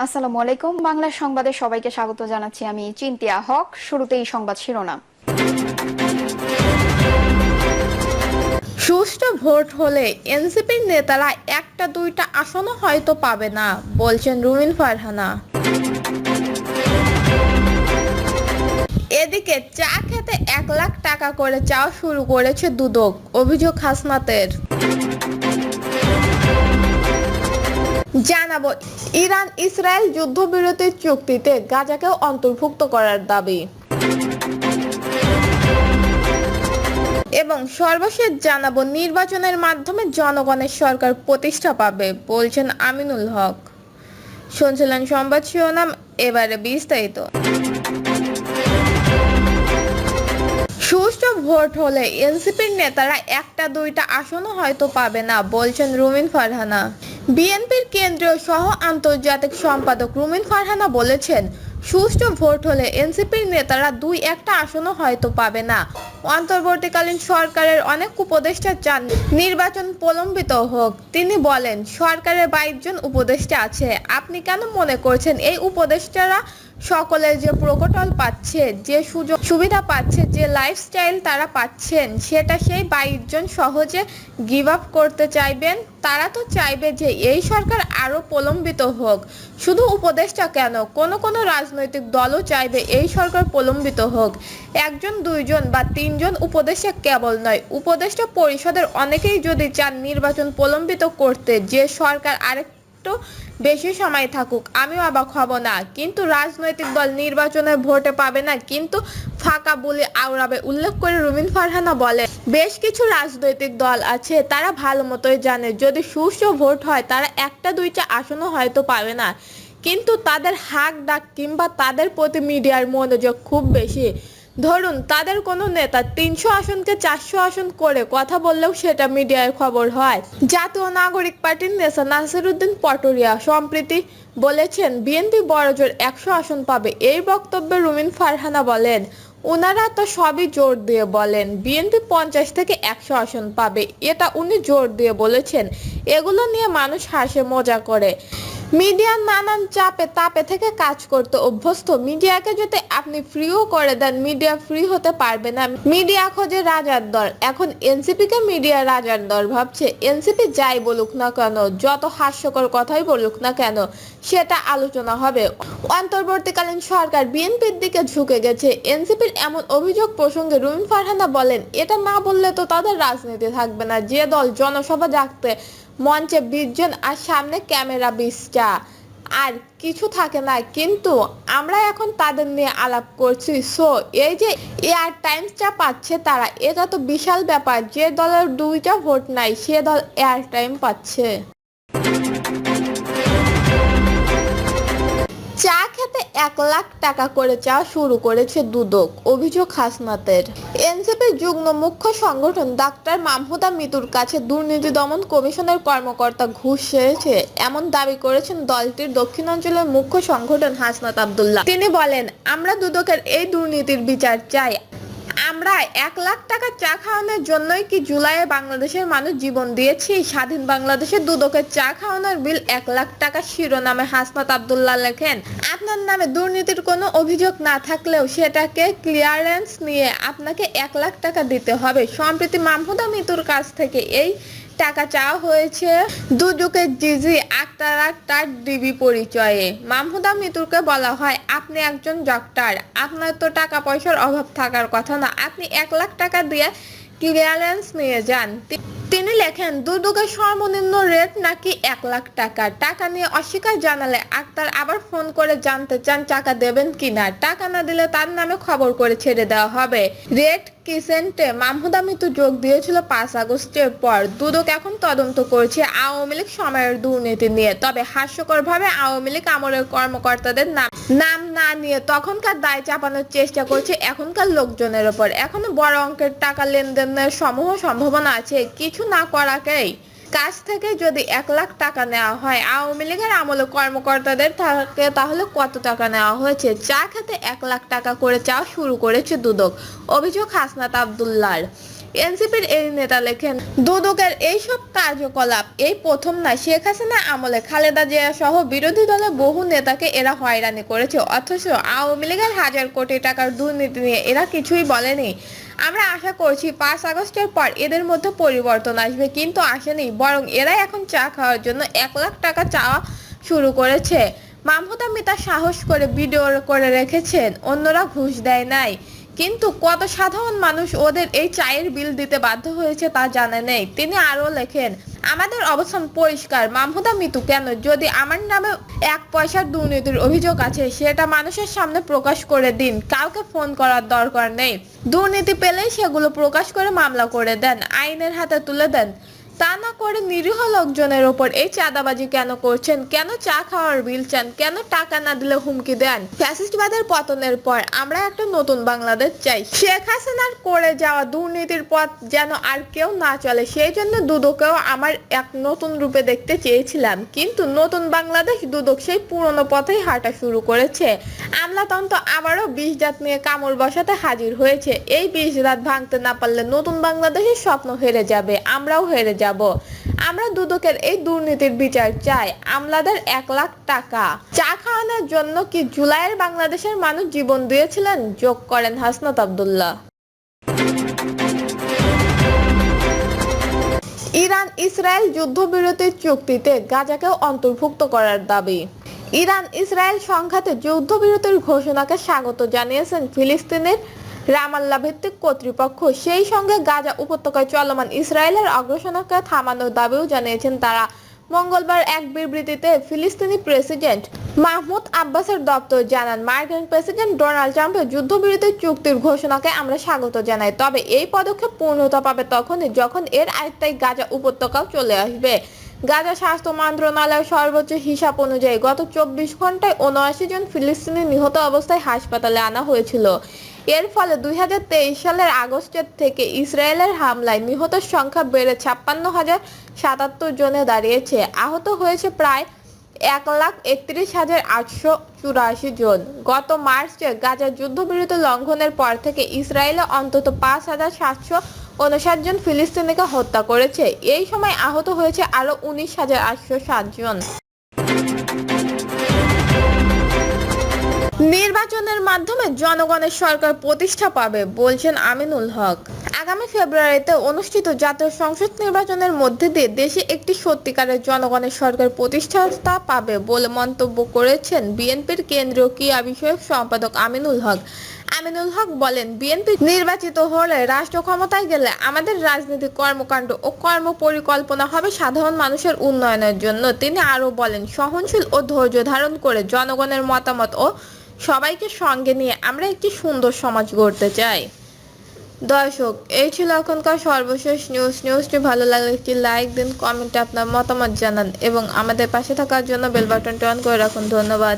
আসসালামু আলাইকুম। বাংলা সংবাদে সবাইকে স্বাগত জানাচ্ছি। আমি চিন্তিয়া হক। শুরুতেই সংবাদ শিরোনাম। সুষ্ঠু ভোট হলে এনসিপির নেতারা একটা দুইটা আসনও হয়তো পাবে না, বলছেন রুমিন ফারহানা। এদিকে চা খেতে 1 লাখ টাকা করে চাওয়া শুরু করেছে দুদক, অভিযোগ হাসনাতের। জানাবো, ইরান ইসরায়েল যুদ্ধবিরতির চুক্তিতে গাজাকেও অন্তর্ভুক্ত করার দাবি। এবং সর্বশেষ জানাবো, নির্বাচনের মাধ্যমে জনগণের সরকার প্রতিষ্ঠা পাবে, বলছেন আমিনুল হক। শুনছিলেন সংবাদ শিরোনাম, এবারে বিস্তারিত। সুষ্ঠু ভোট হলে এনসিপির নেতারা একটা দুইটা আসনও হয়তো পাবে না, বলছেন রুমিন ফারহানা। বিএনপির কেন্দ্রীয় সহ আন্তর্জাতিক সম্পাদক রুমিন ফারহানা বলেছেন, সুষ্ঠু ভোট হলে এনসিপির নেতারা দুই একটা আসনও হয়তো পাবে না। অন্তর্বর্তীকালীন সরকারের অনেক উপদেষ্টা চান নির্বাচন প্রলম্বিত হোক। তিনি বলেন, সরকারের 22 জন উপদেষ্টা আছে। আপনি কেন মনে করছেন এই উপদেষ্টারা সকলের যে প্রোটোকল পাচ্ছে, যে সুযোগ সুবিধা পাচ্ছে, যে লাইফস্টাইল তারা পাচ্ছেন, সেটা সেই 22 জন সহজে গিভ আপ করতে চাইবেন? তারা তো চাইবে যে এই সরকার আরো প্রলম্বিত হোক। শুধু উপদেষ্টা কেন, কোন রাজনৈতিক দলও চাইবে এই সরকার প্রলম্বিত হোক। একজন, দুইজন বা তিনজন উপদেষ্টা কেবল নয়, উপদেষ্টা পরিষদের অনেকেই যদি চান নির্বাচন প্রলম্বিত করতে, যে সরকার আরেকটু বেশি সময় থাকুক, আমিও অবাক হব না। কিন্তু রাজনৈতিক দল নির্বাচনের ভোটে পাবে না, কিন্তু ফাঁকা বলে আওড়াবে। উল্লেখ করে রুমিন ফারহানা বলে, বেশ কিছু রাজনৈতিক দল আছে, তারা ভালো মতোই জানে যদি সুষ্ঠু ভোট হয় তারা একটা দুইটা আসনও হয়তো পাবে না, কিন্তু তাদের হাক ডাক কিংবা তাদের প্রতি মিডিয়ার মনোযোগ খুব বেশি। ধরুন, তাদের কোনো নেতা 300 আসনকে 400 আসন করে কথা বললেও সেটা মিডিয়ায় খবর হয়। জাতীয় নাগরিক পার্টির নেতা নাসির উদ্দিন পটোরিয়া সম্প্রতি বলেছেন, বিএনপি বড়জোর 100 আসন পাবে। এই বক্তব্যে রুমিন ফারহানা বলেন, উনারা তো সবই জোর দিয়ে বলেন বিএনপি 50 থেকে 100 আসন পাবে, এটা উনি জোর দিয়ে বলেছেন। এগুলো নিয়ে মানুষ হাসে, মজা করে। মিডিয়ার নানান চাপে তাপে থেকে কাজ করতে অভ্যস্ত। মিডিয়াকে যদি আপনি ফ্রিও করে দেন, মিডিয়া ফ্রি হতে পারবে না। মিডিয়া খোঁজে রাজার দর। এখন এনসিপিকে মিডিয়া রাজার দর ভাবছে। এনসিপি যাই বলুক না কেন, যত হাস্যকর কথাই বলুক না কেন, সেটা আলোচনা হবে। অন্তর্বর্তীকালীন সরকার বিএনপির দিকে ঝুঁকে গেছে, এনসিপির এমন অভিযোগ প্রসঙ্গে রুমিন ফারহানা বলেন, এটা না বললে তো তাদের রাজনীতি থাকবে না। যে দল জনসভা ডাকতে মঞ্চে 20 জন আর সামনে ক্যামেরা 20টা, আর কিছু থাকে না, কিন্তু আমরা এখন তাদের নিয়ে আলাপ করছি। সো এই যে এয়ার টাইমসটা পাচ্ছে তারা, এটা তো বিশাল ব্যাপার। যে দলের 2টা ভোট নাই, সে দল এয়ার টাইম পাচ্ছে। চা খেতে 1 লাখ টাকা করে চাওয়া শুরু করেছে দুদক, অভিযোগ হাসনাতের। এনসিপির যুগ্ম মুখ্য সংগঠন ডাক্তার মাহমুদা মিতুর কাছে দুর্নীতি দমন কমিশনের কর্মকর্তা ঘুষ চেয়েছে, এমন দাবি করেছেন দলটির দক্ষিণাঞ্চলের মুখ্য সংগঠন হাসনাত আব্দুল্লাহ। তিনি বলেন, আমরা দুদকের এই দুর্নীতির বিচার চাই। আমরা 1 লাখ টাকা চা খাওয়ানোর জন্যই কি জুলাইয়ে বাংলাদেশের মানুষ জীবন দিয়েছি? স্বাধীন বাংলাদেশে দুদকের চা খাওয়ানোর বিল 1 লাখ টাকা শিরোনামে হাসনাত আব্দুল্লাহ লেখেন, আপনার নামে দুর্নীতির কোনো অভিযোগ না থাকলেও সেটাকে ক্লিয়ারেন্স নিয়ে আপনাকে 1 লাখ টাকা দিতে হবে। সম্প্রতি মাহমুদা মিতুর কাছ থেকে এই টাকা চাওয়া হয়েছে দুদকের ডিজি আক্তার ডিবি পরিচয়ে। মাহমুদা মিতুরকে বলা হয়, আপনি একজন ডক্টর, আপনার তো টাকা পয়সার অভাব থাকার কথা না, আপনি 1 লাখ টাকা দিয়ে ক্লিয়ারেন্স নিয়ে যান। তিনি লেখেন, দুদকের সর্বনিম্ন রেট নাকি 1 লাখ টাকা। টাকা নিয়ে অস্বীকার জানালে আক্তার আবার ফোন করে জানতে চান টাকা দেবেন কিনা। টাকা না দিলে তার নামে খবর করে ছেড়ে দেওয়া হবে। রেড ক্রিসেন্টে মাহমুদা মিতু যোগ দিয়েছিল 5 আগস্টের পর। দুদক এখন তদন্ত করছে আওয়ামী লীগ সময়ের দুর্নীতি নিয়ে। তবে হাস্যকরভাবে আওয়ামী লীগ আমলের কর্মকর্তাদের নাম না নিয়ে তখনকার দায় চাপানোর চেষ্টা করছে এখনকার লোকজনের ওপর। এখনো বড় অঙ্কের টাকা লেনদেনের সমূহ সম্ভাবনা আছে। কিছু না করাকেই কাছ থেকে যদি 1 লাখ টাকা নেওয়া হয়, আওয়ামী লীগের আমলে কর্মকর্তাদের থাকে, তাহলে কত টাকা নেওয়া হয়েছে? চা খেতে 1 লাখ টাকা করে চাওয়া শুরু করেছে দুদক, অভিযোগ হাসনাত আব্দুল্লাহর। এনসিপির এই নেতা লেখেন, দুদকের এইসব কার্যকলাপ এই প্রথম না। শেখ হাসিনা আমলে খালেদা জিয়া সহ বিরোধী দলের বহু নেতাকে এরা হয়রানি করেছে, অথচ আওয়ামী লীগের হাজার কোটি টাকার দুর্নীতি নিয়ে এরা কিছুই বলেনি। আমরা আশা করছি 5 আগস্টের পর এদের মধ্যে পরিবর্তন আসবে, কিন্তু আসেনি। বরং এরা এখন চা খাওয়ার জন্য 1 লাখ টাকা চাওয়া শুরু করেছে। মাহমুদা মিতা সাহস করে ভিডিও করে রেখেছেন, অন্যরা ঘুষ দেয় নাই। কিন্তু কত সাধারণ মানুষ ওদের এই চায়ের বিল দিতে বাধ্য হয়েছে তা জানে নেই। তিনি আরো লেখেন, আমাদের অবস্থান পরিষ্কার। মাহমুদা মিতু কেন? যদি আমার নামে 1 পয়সার দুর্নীতির অভিযোগ আছে সেটা মানুষের সামনে প্রকাশ করে দিন, কাউকে ফোন করার দরকার নেই। দুর্নীতি পেলেই সেগুলো প্রকাশ করে মামলা করে দেন, আইনের হাতে তুলে দেন। তা না করে নিরীহ লোকজনের ওপর এই চাঁদাবাজি কেন করছেন? কেন চা খাওয়ার বিল চান? কেন টাকা না দিলে হুমকি দেন? ফ্যাসিস্টবাদের পতনের পর আমরা একটা নতুন বাংলাদেশ চাই। শেখ হাসিনার করে যাওয়া দুর্নীতির পথ যেন আর কেউ না চলে, সেই জন্য দুদকেও আমার এক নতুন রূপে দেখতে চেয়েছিলাম। কিন্তু নতুন বাংলাদেশ দুদক সেই পুরনো পথেই হাঁটা শুরু করেছে। আমলাতন্ত্র আবারও 20 দাঁত নিয়ে কামড় বসাতে হাজির হয়েছে। এই 20 দাঁত ভাঙতে না পারলে নতুন বাংলাদেশের স্বপ্ন হেরে যাবে, আমরাও হেরে যাব। আমরা দুদকের এই দুর্নীতির বিচার চাই। আমলাদের 1 লাখ টাকা চা খাওয়ানোর জন্য কি জুলাইয়ের বাংলাদেশের মানুষ জীবন দিয়েছিলেন? যোগ করেন হাসনাত আব্দুল্লাহ। ইরান ইসরায়েল যুদ্ধবিরতির চুক্তিতে গাজাকেও অন্তর্ভুক্ত করার দাবি। ইরান ইসরায়েল সংঘাতে যুদ্ধবিরতির ঘোষণাকে স্বাগত জানিয়েছেন ফিলিস্তিনের রামাল্লা ভিত্তিক কর্তৃপক্ষ। সেই সঙ্গে গাজা উপত্যকায় চলমান ইসরায়েলের অগ্রাসনকে থামানোর দাবিও জানিয়েছেন তারা। মঙ্গলবার এক বিবৃতিতে ফিলিস্তিনি প্রেসিডেন্ট মাহমুদ আব্বাসের দপ্তর জানান, মার্কিন প্রেসিডেন্ট ডোনাল্ড ট্রাম্পের যুদ্ধবিরতির চুক্তির ঘোষণাকে আমরা স্বাগত জানাই। তবে এই পদক্ষেপ পূর্ণতা পাবে তখনই যখন এর আয়ত্তায় গাজা উপত্যকাও চলে আসবে। গাজা স্বাস্থ্য মন্ত্রণালয়ের সর্বোচ্চ হিসাব অনুযায়ী গত 24 ঘন্টায় 79 জন ফিলিস্তিনি নিহত অবস্থায় হাসপাতালে আনা হয়েছিল। এর ফলে 2023 সালের আগস্টের থেকে ইসরায়েলের হামলায় নিহতের সংখ্যা বেড়ে 56,077 জনে দাঁড়িয়েছে। আহত হয়েছে প্রায় 1,31,884 জন। গত মার্চে গাজার যুদ্ধবিরতি লঙ্ঘনের পর থেকে ইসরায়েলে অন্তত 5,759 জন ফিলিস্তিনিকে হত্যা করেছে। এই সময় আহত হয়েছে আরও 19,807 জন। নির্বাচনের মাধ্যমে জনগণের সরকার প্রতিষ্ঠা পাবে বলছেন আমিনুল হক। আগামী ফেব্রুয়ারিতে অনুষ্ঠিত জাতীয় সংসদ নির্বাচনের মধ্যে দিয়ে দেশে একটি সত্যিকারের জনগণের সরকার প্রতিষ্ঠাতা পাবে বলে মন্তব্য করেছেন বিএনপির কেন্দ্রীয় ক্রীড়া বিষয়ক সম্পাদক আমিনুল হক। আমিনুল হক বলেন, বিএনপি নির্বাচিত হলে রাষ্ট্র ক্ষমতায় গেলে আমাদের রাজনৈতিক কর্মকাণ্ড ও কর্মপরিকল্পনা হবে সাধারণ মানুষের উন্নয়নের জন্য। তিনি আরও বলেন, সহনশীল ও ধৈর্য ধারণ করে জনগণের মতামত ও সবাইকে সঙ্গে নিয়ে আমরা একটি সুন্দর সমাজ গড়তে চাই। দর্শক, এই ছিল এখনকার সর্বশেষ নিউজ। নিউজটি ভালো লাগলে একটি লাইক দিন, কমেন্টে আপনার মতামত জানান এবং আমাদের পাশে থাকার জন্য বেল বাটনটি অন করে রাখুন। ধন্যবাদ।